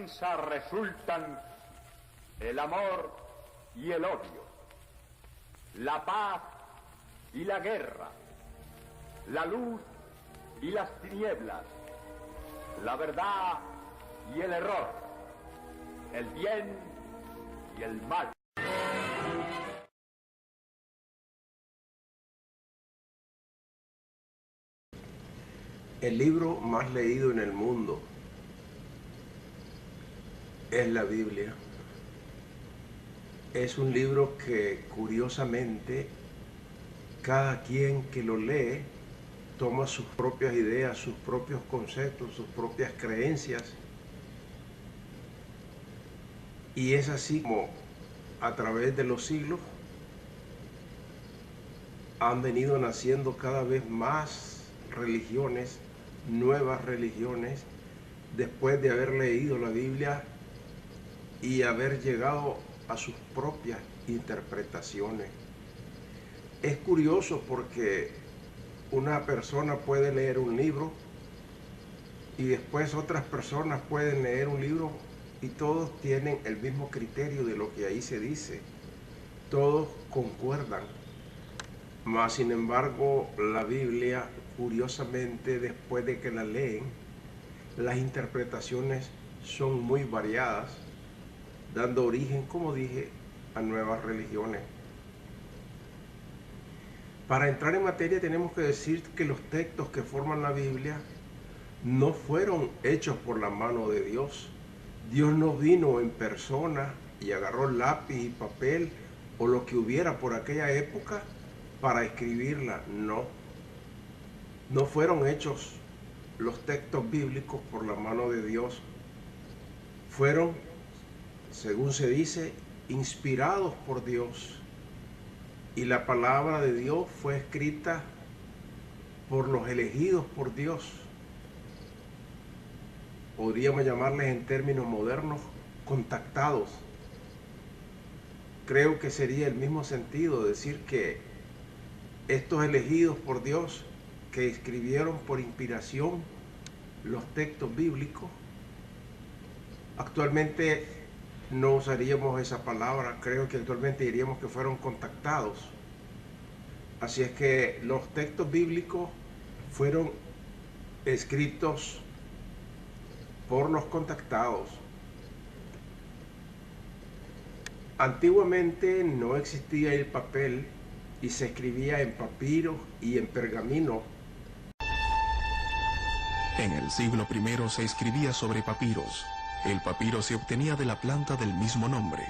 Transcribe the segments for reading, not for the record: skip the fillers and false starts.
defensa resultan el amor y el odio, la paz y la guerra, la luz y las tinieblas, la verdad y el error, el bien y el mal. El libro más leído en el mundo es la Biblia. Es un libro que, curiosamente, cada quien que lo lee toma sus propias ideas, sus propios conceptos, sus propias creencias. Y es así como a través de los siglos han venido naciendo cada vez más religiones, nuevas religiones, después de haber leído la Biblia y haber llegado a sus propias interpretaciones. Es curioso porque una persona puede leer un libro y después otras personas pueden leer un libro y todos tienen el mismo criterio de lo que ahí se dice. Todos concuerdan. Mas, sin embargo, la Biblia, curiosamente, después de que la leen, las interpretaciones son muy variadas, dando origen, como dije, a nuevas religiones. Para entrar en materia tenemos que decir que los textos que forman la Biblia no fueron hechos por la mano de Dios. Dios no vino en persona y agarró lápiz y papel o lo que hubiera por aquella época para escribirla. No fueron hechos los textos bíblicos por la mano de Dios. Fueron, según se dice, inspirados por Dios. Y la palabra de Dios fue escrita por los elegidos por Dios. Podríamos llamarles en términos modernos, contactados. Creo que sería el mismo sentido decir que estos elegidos por Dios, que escribieron por inspiración los textos bíblicos, actualmente no usaríamos esa palabra, creo que actualmente diríamos que fueron contactados. Así es que los textos bíblicos fueron escritos por los contactados. Antiguamente no existía el papel y se escribía en papiro y en pergamino. En el siglo I se escribía sobre papiros. El papiro se obtenía de la planta del mismo nombre.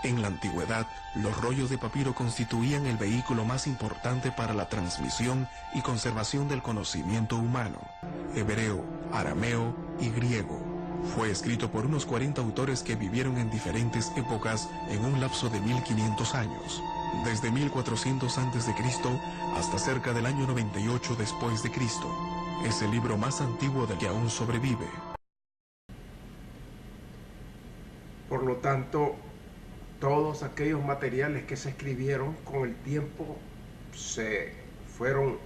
En la antigüedad, los rollos de papiro constituían el vehículo más importante para la transmisión y conservación del conocimiento humano. Hebreo, arameo y griego. Fue escrito por unos 40 autores que vivieron en diferentes épocas en un lapso de 1500 años, desde 1400 a.C. hasta cerca del año 98 después de Cristo. Es el libro más antiguo del que aún sobrevive. Por lo tanto, todos aquellos materiales que se escribieron con el tiempo se fueron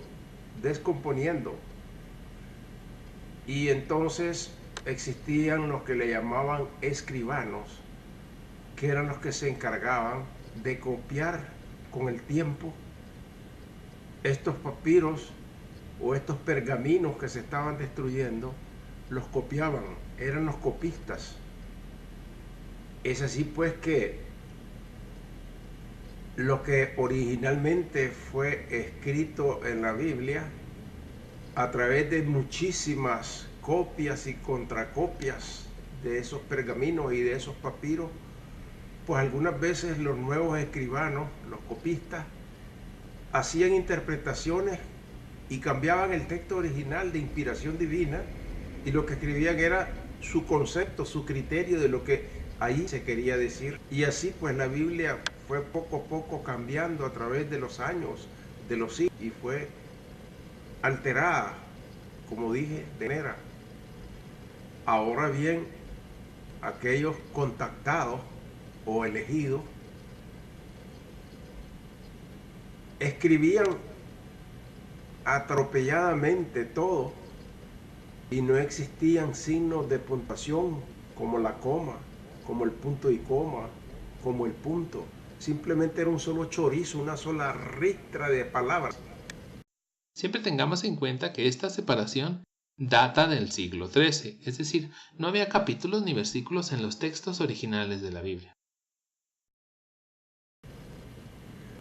descomponiendo. Y entonces existían los que le llamaban escribanos, que eran los que se encargaban de copiar con el tiempo estos papiros o estos pergaminos que se estaban destruyendo, los copiaban, eran los copistas. Es así pues que lo que originalmente fue escrito en la Biblia, a través de muchísimas copias y contracopias de esos pergaminos y de esos papiros, pues algunas veces los nuevos escribanos, los copistas, hacían interpretaciones y cambiaban el texto original de inspiración divina, y lo que escribían era su concepto, su criterio de lo que ahí se quería decir. Y así pues la Biblia fue poco a poco cambiando a través de los años, de los siglos, y fue alterada, como dije, de manera. Ahora bien, aquellos contactados o elegidos escribían atropelladamente todo y no existían signos de puntuación como la coma, como el punto y coma, como el punto. Simplemente era un solo chorizo, una sola ristra de palabras. Siempre tengamos en cuenta que esta separación data del siglo XIII, es decir, no había capítulos ni versículos en los textos originales de la Biblia.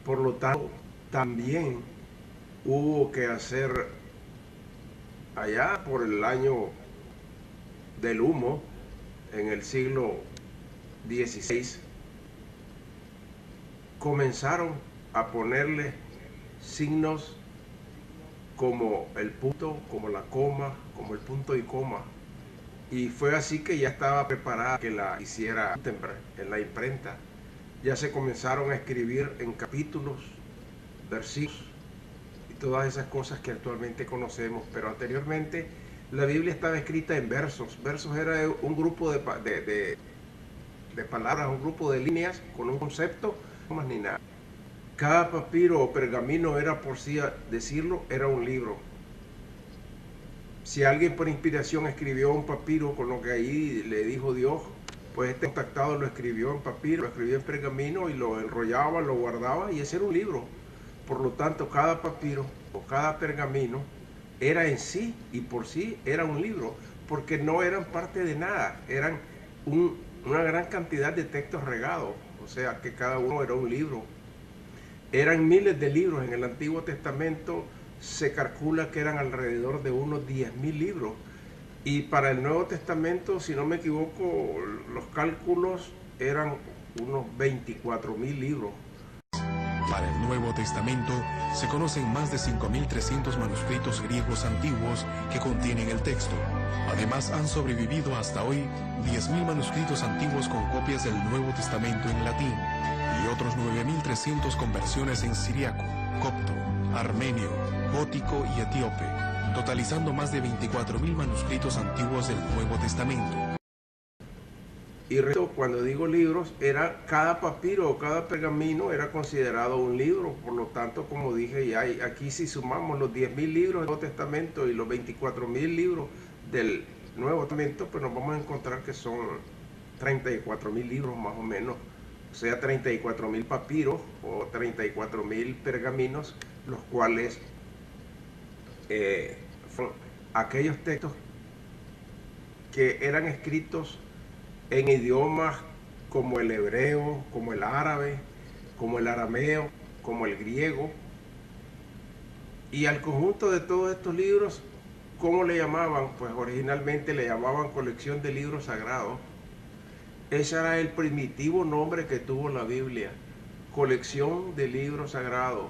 Por lo tanto, también hubo que hacer allá por el año del humo, en el siglo XVI, comenzaron a ponerle signos como el punto, como la coma, como el punto y coma. Y fue así que ya estaba preparada que la hiciera Gutenberg en la imprenta. Ya se comenzaron a escribir en capítulos, versículos y todas esas cosas que actualmente conocemos. Pero anteriormente la Biblia estaba escrita en versos. Versos era un grupo de palabras, un grupo de líneas con un concepto, no más ni nada. Cada papiro o pergamino era, por sí decirlo, era un libro. Si alguien por inspiración escribió un papiro con lo que ahí le dijo Dios, pues este contactado lo escribió en papiro, lo escribió en pergamino y lo enrollaba, lo guardaba, y ese era un libro. Por lo tanto, cada papiro o cada pergamino era en sí y por sí era un libro, porque no eran parte de nada, eran una gran cantidad de textos regados, o sea que cada uno era un libro. Eran miles de libros. En el Antiguo Testamento se calcula que eran alrededor de unos 10.000 libros. Y para el Nuevo Testamento, si no me equivoco, los cálculos eran unos 24.000 libros. Para el Nuevo Testamento se conocen más de 5.300 manuscritos griegos antiguos que contienen el texto. Además, han sobrevivido hasta hoy 10.000 manuscritos antiguos con copias del Nuevo Testamento en latín y otros 9.300 con versiones en siriaco, copto, armenio, gótico y etíope, totalizando más de 24.000 manuscritos antiguos del Nuevo Testamento. Y cuando digo libros, era cada papiro o cada pergamino era considerado un libro. Por lo tanto, como dije, ya aquí si sumamos los 10.000 libros del Nuevo Testamento y los 24.000 libros del Nuevo Testamento, pues nos vamos a encontrar que son 34.000 libros más o menos. O sea, 34.000 papiros o 34.000 pergaminos, los cuales son aquellos textos que eran escritos en idiomas como el hebreo, como el árabe, como el arameo, como el griego. Y al conjunto de todos estos libros, ¿cómo le llamaban? Pues originalmente le llamaban colección de libros sagrados. Ese era el primitivo nombre que tuvo la Biblia, colección de libros sagrados.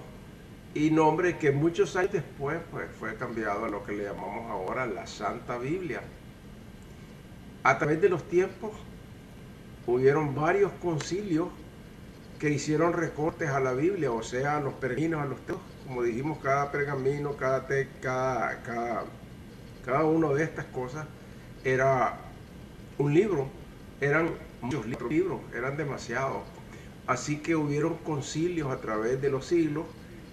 Y nombre que muchos años después pues, fue cambiado a lo que le llamamos ahora la Santa Biblia. A través de los tiempos hubieron varios concilios que hicieron recortes a la Biblia, o sea, a los pergaminos, a los textos. Como dijimos, cada pergamino, cada uno de estas cosas era un libro. Eran muchos libros, eran demasiados. Así que hubieron concilios a través de los siglos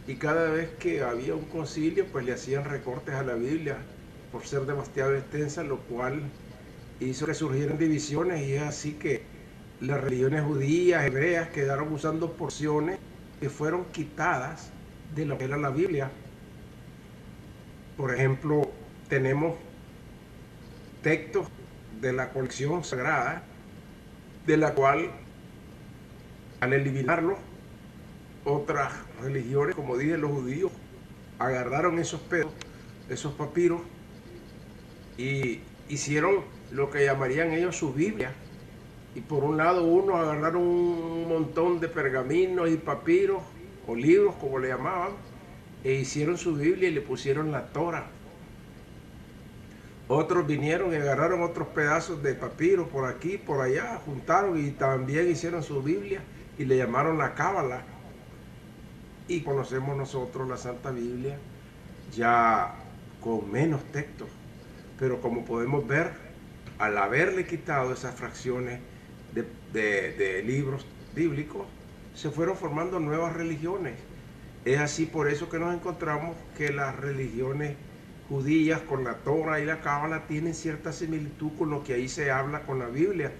y cada vez que había un concilio, pues le hacían recortes a la Biblia por ser demasiado extensa, lo cual hizo que surgieran divisiones, y es así que las religiones judías, hebreas, quedaron usando porciones que fueron quitadas de lo que era la Biblia. Por ejemplo, tenemos textos de la colección sagrada, de la cual, al eliminarlos, otras religiones, como dije, los judíos, agarraron esos papiros, y hicieron lo que llamarían ellos su Biblia. Y por un lado, unos agarraron un montón de pergaminos y papiros, o libros como le llamaban, e hicieron su Biblia y le pusieron la Torah. Otros vinieron y agarraron otros pedazos de papiro por aquí, por allá, juntaron y también hicieron su Biblia y le llamaron la Cábala. Y conocemos nosotros la Santa Biblia ya con menos textos. Pero como podemos ver, al haberle quitado esas fracciones de libros bíblicos, se fueron formando nuevas religiones. Es así por eso que nos encontramos que las religiones judías con la Torah y la Cábala tienen cierta similitud con lo que ahí se habla con la Biblia,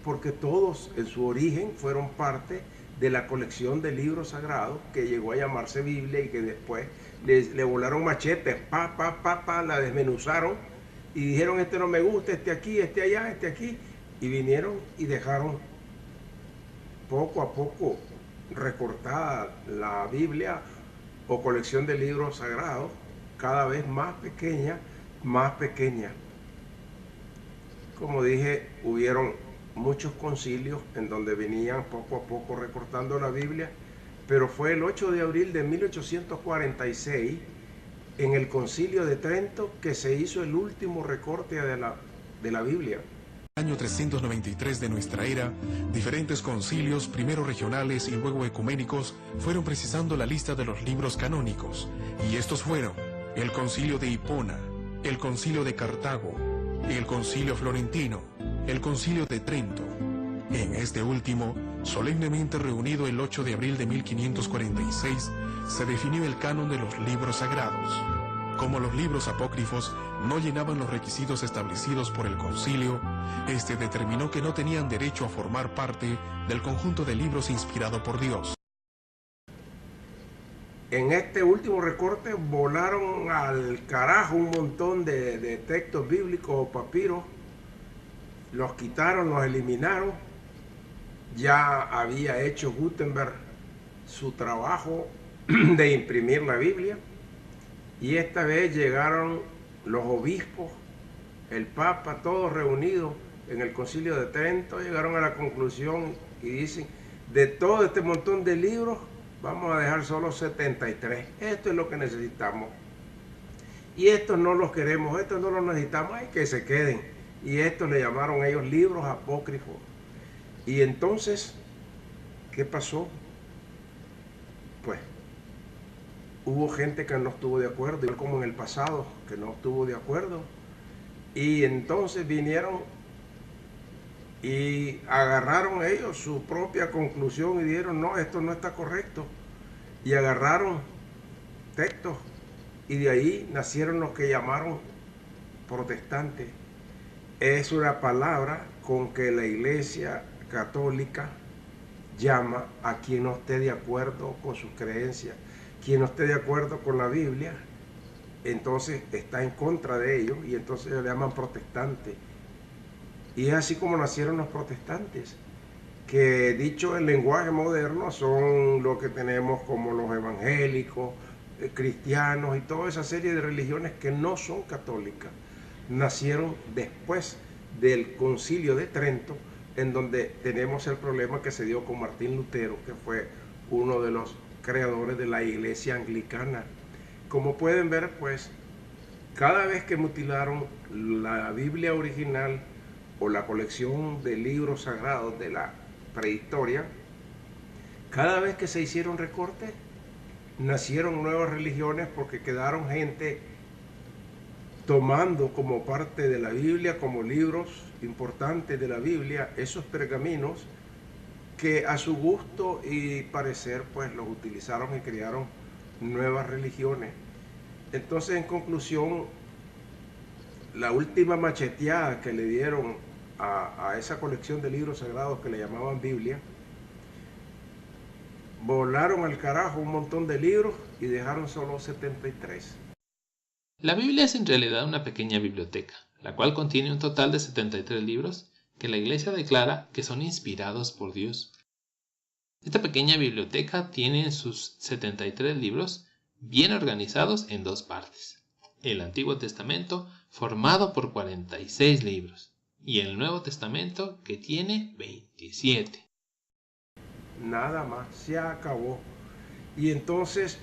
porque todos en su origen fueron parte de la colección de libros sagrados que llegó a llamarse Biblia y que después le volaron machetes, la desmenuzaron y dijeron: este no me gusta, este aquí, este allá, este aquí, y vinieron y dejaron poco a poco recortada la Biblia o colección de libros sagrados, cada vez más pequeña, más pequeña. Como dije, hubieron muchos concilios en donde venían poco a poco recortando la Biblia, pero fue el 8 de abril de 1846, en el Concilio de Trento, que se hizo el último recorte de la Biblia. Año 393 de nuestra era, diferentes concilios, primero regionales y luego ecuménicos, fueron precisando la lista de los libros canónicos, y estos fueron el Concilio de Hipona, el Concilio de Cartago, el Concilio Florentino, el Concilio de Trento. En este último, solemnemente reunido el 8 de abril de 1546, se definió el canon de los libros sagrados. Como los libros apócrifos no llenaban los requisitos establecidos por el concilio, este determinó que no tenían derecho a formar parte del conjunto de libros inspirado por Dios. En este último recorte volaron al carajo un montón de textos bíblicos o papiros, los quitaron, los eliminaron. Ya había hecho Gutenberg su trabajo de imprimir la Biblia, y esta vez llegaron los obispos, el Papa, todos reunidos en el Concilio de Trento, llegaron a la conclusión y dicen: de todo este montón de libros, vamos a dejar solo 73. Esto es lo que necesitamos. Y estos no los queremos, estos no los necesitamos, hay que se queden. Y estos le llamaron ellos libros apócrifos. Y entonces, ¿qué pasó? Pues hubo gente que no estuvo de acuerdo, igual como en el pasado, que no estuvo de acuerdo. Y entonces vinieron y agarraron ellos su propia conclusión y dijeron: no, esto no está correcto. Y agarraron textos, y de ahí nacieron los que llamaron protestantes. Es una palabra con que la Iglesia Católica llama a quien no esté de acuerdo con sus creencias, quien no esté de acuerdo con la Biblia, entonces está en contra de ellos, y entonces le llaman protestantes. Y es así como nacieron los protestantes, que dicho en lenguaje moderno son lo que tenemos como los evangélicos, cristianos y toda esa serie de religiones que no son católicas. Nacieron después del Concilio de Trento, en donde tenemos el problema que se dio con Martín Lutero, que fue uno de los creadores de la Iglesia Anglicana. Como pueden ver, pues, cada vez que mutilaron la Biblia original o la colección de libros sagrados de la prehistoria, cada vez que se hicieron recortes, nacieron nuevas religiones, porque quedaron gente tomando como parte de la Biblia, como libros importantes de la Biblia, esos pergaminos que a su gusto y parecer pues los utilizaron y crearon nuevas religiones. Entonces, en conclusión, la última macheteada que le dieron a esa colección de libros sagrados que le llamaban Biblia, volaron al carajo un montón de libros y dejaron solo 73. La Biblia es en realidad una pequeña biblioteca, la cual contiene un total de 73 libros que la Iglesia declara que son inspirados por Dios. Esta pequeña biblioteca tiene sus 73 libros bien organizados en dos partes: el Antiguo Testamento, formado por 46 libros, y el Nuevo Testamento, que tiene 27. Nada más, se acabó. Y entonces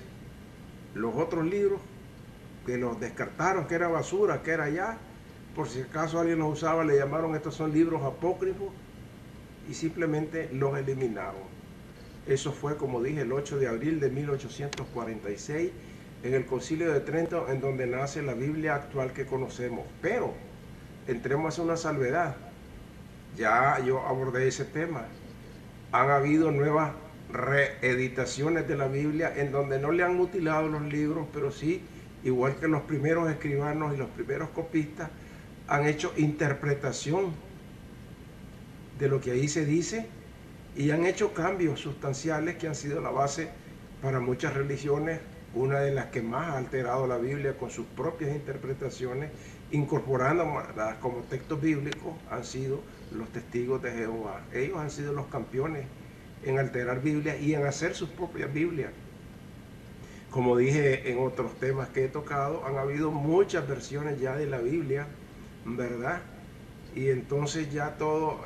los otros libros que los descartaron, que era basura, que era ya, por si acaso alguien los usaba, le llamaron: estos son libros apócrifos, y simplemente los eliminaron. Eso fue, como dije, el 8 de abril de 1846, en el Concilio de Trento, en donde nace la Biblia actual que conocemos. Pero entremos a una salvedad. Ya yo abordé ese tema. Han habido nuevas reeditaciones de la Biblia en donde no le han mutilado los libros, pero sí igual que los primeros escribanos y los primeros copistas, han hecho interpretación de lo que ahí se dice y han hecho cambios sustanciales que han sido la base para muchas religiones. Una de las que más ha alterado la Biblia con sus propias interpretaciones, incorporándolas como textos bíblicos, han sido los testigos de Jehová. Ellos han sido los campeones en alterar Biblia y en hacer sus propias Biblias. Como dije en otros temas que he tocado, han habido muchas versiones ya de la Biblia, ¿verdad? Y entonces ya todo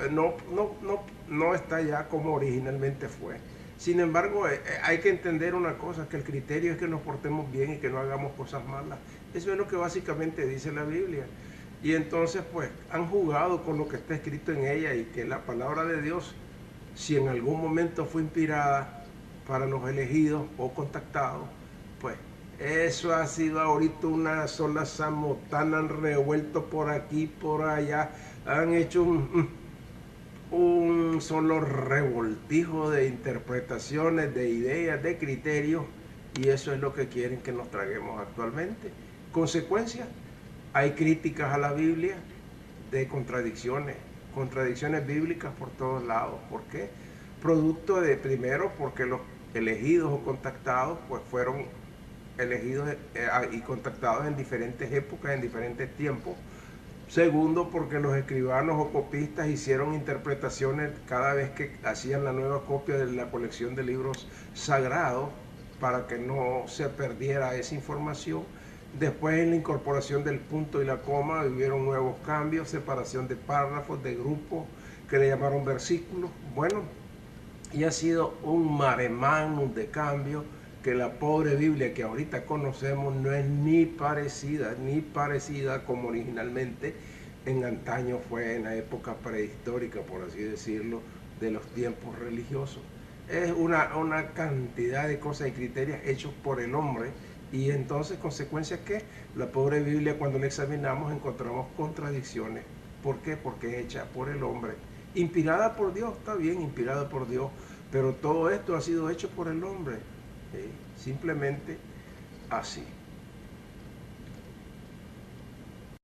no está ya como originalmente fue. Sin embargo, hay que entender una cosa, que el criterio es que nos portemos bien y que no hagamos cosas malas. Eso es lo que básicamente dice la Biblia. Y entonces pues han jugado con lo que está escrito en ella, y que la palabra de Dios, si en algún momento fue inspirada para los elegidos o contactados, pues eso ha sido ahorita una sola samotana, han revuelto por aquí, por allá, han hecho un solo revoltijo de interpretaciones, de ideas, de criterios, y eso es lo que quieren que nos traguemos actualmente. Consecuencia, hay críticas a la Biblia de contradicciones bíblicas por todos lados. ¿Por qué? Producto de, primero, porque los elegidos o contactados pues fueron elegidos y contactados en diferentes épocas, en diferentes tiempos. Segundo, porque los escribanos o copistas hicieron interpretaciones cada vez que hacían la nueva copia de la colección de libros sagrados, para que no se perdiera esa información. Después, en la incorporación del punto y la coma, hubieron nuevos cambios, separación de párrafos, de grupos, que le llamaron versículos. Bueno, y ha sido un mare magnum de cambios, que la pobre Biblia que ahorita conocemos no es ni parecida como originalmente en antaño fue, en la época prehistórica, por así decirlo, de los tiempos religiosos. Es una cantidad de cosas y criterios hechos por el hombre, y entonces, consecuencia que la pobre Biblia, cuando la examinamos, encontramos contradicciones. ¿Por qué? Porque es hecha por el hombre. Inspirada por Dios, está bien, inspirada por Dios, pero todo esto ha sido hecho por el hombre. Simplemente así.